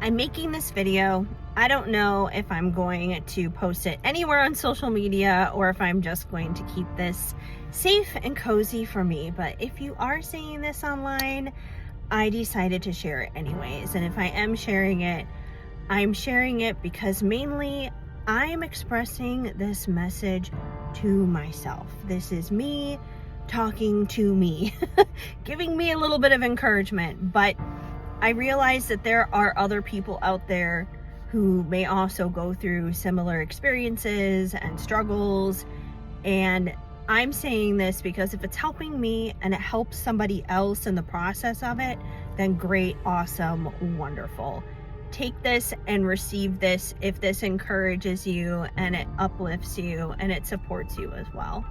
I'm making this video. I don't know if I'm going to post it anywhere on social media or if I'm just going to keep this safe and cozy for me. But if you are seeing this online, I decided to share it anyways. And if I am sharing it, I'm sharing it because mainly I'm expressing this message to myself. This is me talking to me, giving me a little bit of encouragement. But I realize that there are other people out there who may also go through similar experiences and struggles. And I'm saying this because if it's helping me and it helps somebody else in the process of it, then great, awesome, wonderful. Take this and receive this if this encourages you and it uplifts you and it supports you as well.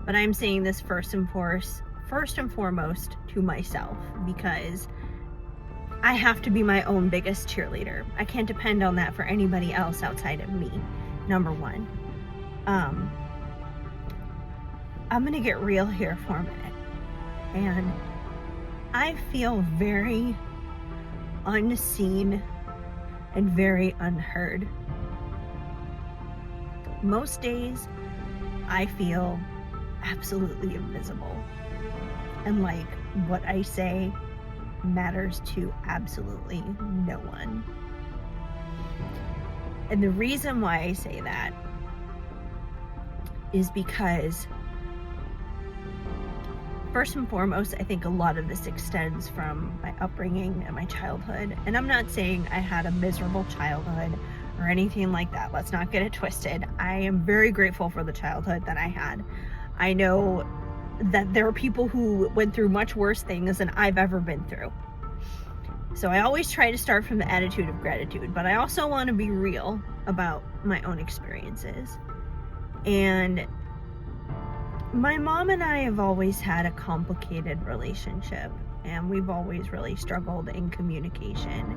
But I'm saying this first and foremost to myself, because I have to be my own biggest cheerleader. I can't depend on that for anybody else outside of me, number one. I'm gonna get real here for a minute. And I feel very unseen and very unheard. Most days, I feel absolutely invisible. And like what I say matters to absolutely no one. And the reason why I say that is because first and foremost, I think a lot of this extends from my upbringing and my childhood. And I'm not saying I had a miserable childhood or anything like that. Let's not get it twisted. I am very grateful for the childhood that I had. I know that there are people who went through much worse things than I've ever been through. So I always try to start from the attitude of gratitude, but I also want to be real about my own experiences. And my mom and I have always had a complicated relationship, and we've always really struggled in communication.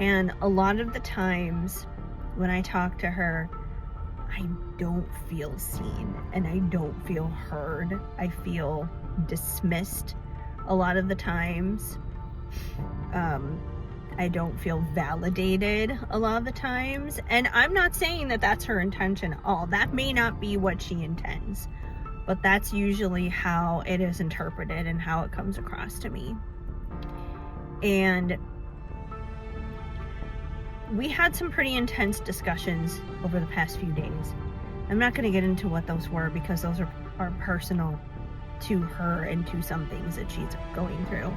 And a lot of the times when I talk to her, I don't feel seen and I don't feel heard. I feel dismissed a lot of the times. I don't feel validated a lot of the times. And I'm not saying that that's her intention at all. That may not be what she intends, but that's usually how it is interpreted and how it comes across to me. And we had some pretty intense discussions over the past few days. I'm not going to get into what those were because those are personal to her and to some things that she's going through.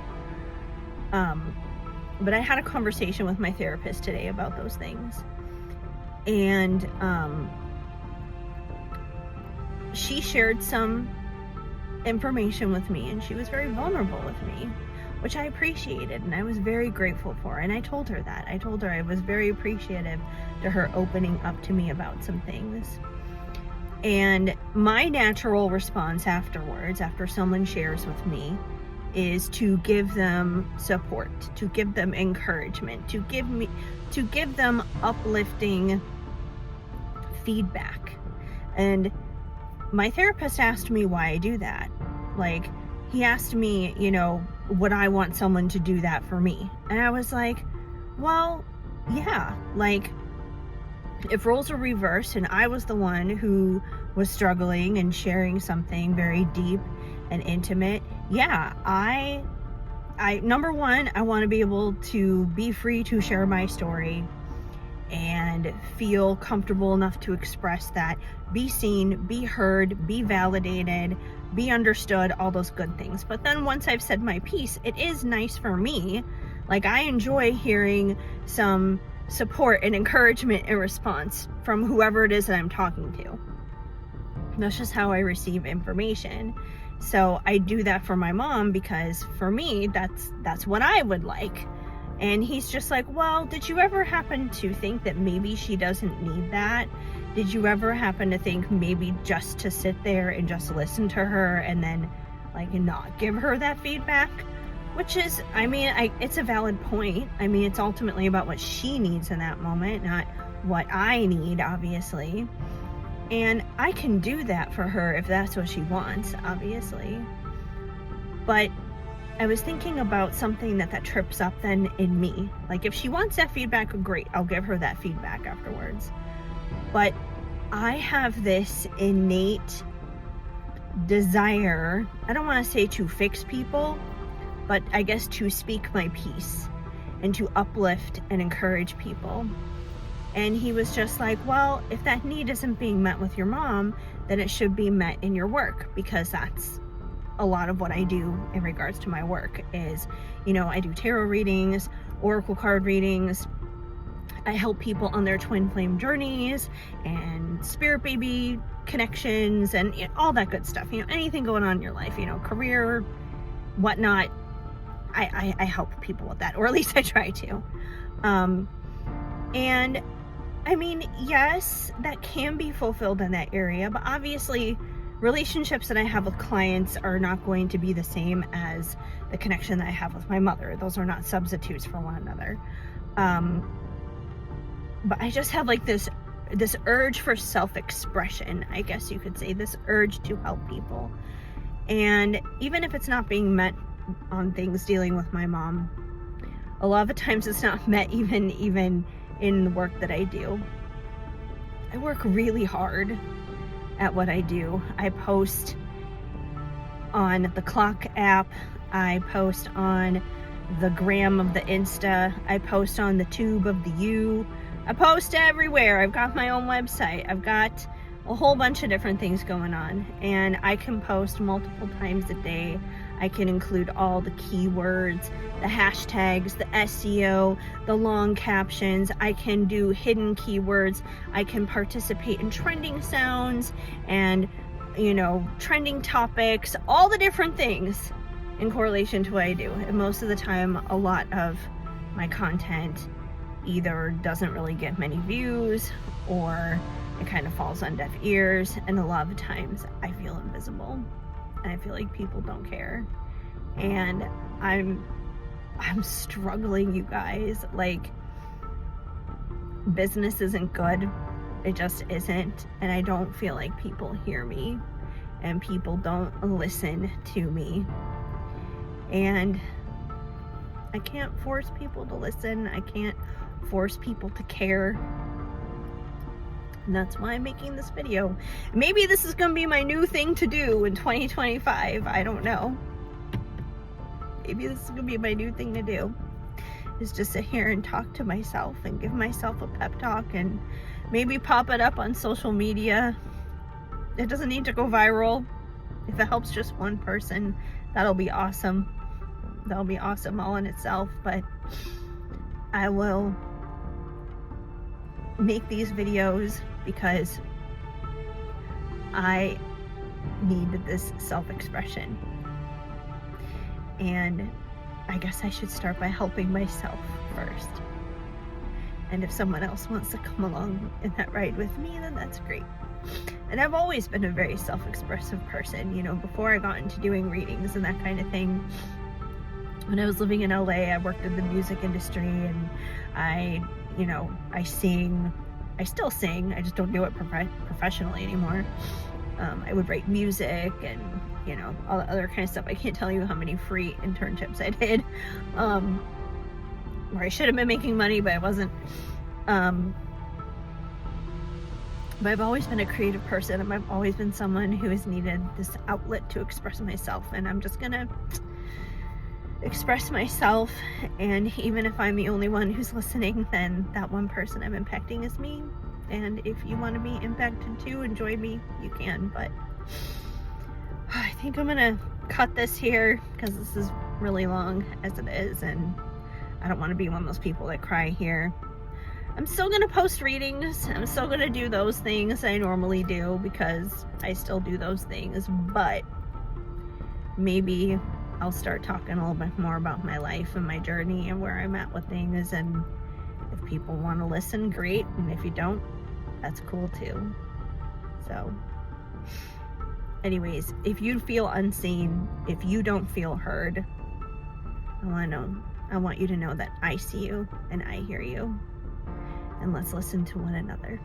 But I had a conversation with my therapist today about those things. And she shared some information with me, and she was very vulnerable with me, which I appreciated and I was very grateful for. And I told her that. I told her I was very appreciative to her opening up to me about some things. And my natural response afterwards, after someone shares with me, is to give them support, to give them encouragement, to give them uplifting feedback. And my therapist asked me why I do that. Like, he asked me, would I want someone to do that for me? And I was like, well, yeah, like, if roles were reversed and I was the one who was struggling and sharing something very deep and intimate, yeah, I number one, I want to be able to be free to share my story and feel comfortable enough to express that, be seen, be heard, be validated, be understood, all those good things. But then once I've said my piece, it is nice for me. Like, I enjoy hearing some support and encouragement in response from whoever it is that I'm talking to. That's just how I receive information. So I do that for my mom because for me, that's what I would like. And he's just like, well, did you ever happen to think that maybe she doesn't need that? Did you ever happen to think maybe just to sit there and just listen to her and then like not give her that feedback? Which is, it's a valid point. It's ultimately about what she needs in that moment, not what I need, obviously. And I can do that for her if that's what she wants, obviously. But I was thinking about something that trips up then in me. Like, if she wants that feedback, great, I'll give her that feedback afterwards. But I have this innate desire, I don't want to say to fix people, but I guess to speak my piece and to uplift and encourage people. And he was just like, well, if that need isn't being met with your mom, then it should be met in your work, because that's a lot of what I do in regards to my work is, I do tarot readings, oracle card readings. I help people on their twin flame journeys and spirit baby connections and all that good stuff. Anything going on in your life, career, whatnot. I help people with that, or at least I try to. And I mean, yes, that can be fulfilled in that area, but obviously relationships that I have with clients are not going to be the same as the connection that I have with my mother. Those are not substitutes for one another. But I just have like this urge for self-expression, I guess you could say, this urge to help people. And even if it's not being met on things dealing with my mom, a lot of the times it's not met even in the work that I do. I work really hard at what I do. I post on the Clock app, I post on the gram of the Insta, I post on the tube of the U, I post everywhere. I've got my own website, I've got a whole bunch of different things going on, and I can post multiple times a day. I can include all the keywords, the hashtags, the SEO, the long captions. I can do hidden keywords. I can participate in trending sounds and, trending topics, all the different things in correlation to what I do. And most of the time, a lot of my content either doesn't really get many views or it kind of falls on deaf ears. And a lot of the times I feel invisible. And I feel like people don't care. And I'm struggling, you guys. Like, business isn't good. It just isn't. And I don't feel like people hear me. And people don't listen to me. And I can't force people to listen. I can't force people to care. And that's why I'm making this video. Maybe this is going to be my new thing to do in 2025. I don't know. Maybe this is going to be my new thing to do. Is just sit here and talk to myself and give myself a pep talk and maybe pop it up on social media. It doesn't need to go viral. If it helps just one person, that'll be awesome. That'll be awesome all in itself. But I will make these videos because I need this self-expression. And I guess I should start by helping myself first. And if someone else wants to come along in that ride with me, then that's great. And I've always been a very self-expressive person, before I got into doing readings and that kind of thing. When I was living in LA, I worked in the music industry, and I sing. I still sing, I just don't do it professionally anymore. I would write music and, all the other kind of stuff. I can't tell you how many free internships I did, where I should have been making money, but I wasn't. But I've always been a creative person, and I've always been someone who has needed this outlet to express myself, and I'm just gonna express myself. And even if I'm the only one who's listening, then that one person I'm impacting is me. And if you want to be impacted too and join me, you can. But I think I'm gonna cut this here because this is really long as it is, and I don't want to be one of those people that cry here. I'm still gonna post readings. I'm still gonna do those things I normally do because I still do those things, but maybe I'll start talking a little bit more about my life and my journey and where I'm at with things. And if people want to listen, great. And if you don't, that's cool too. So anyways, if you feel unseen, if you don't feel heard, I want you to know that I see you and I hear you. And let's listen to one another.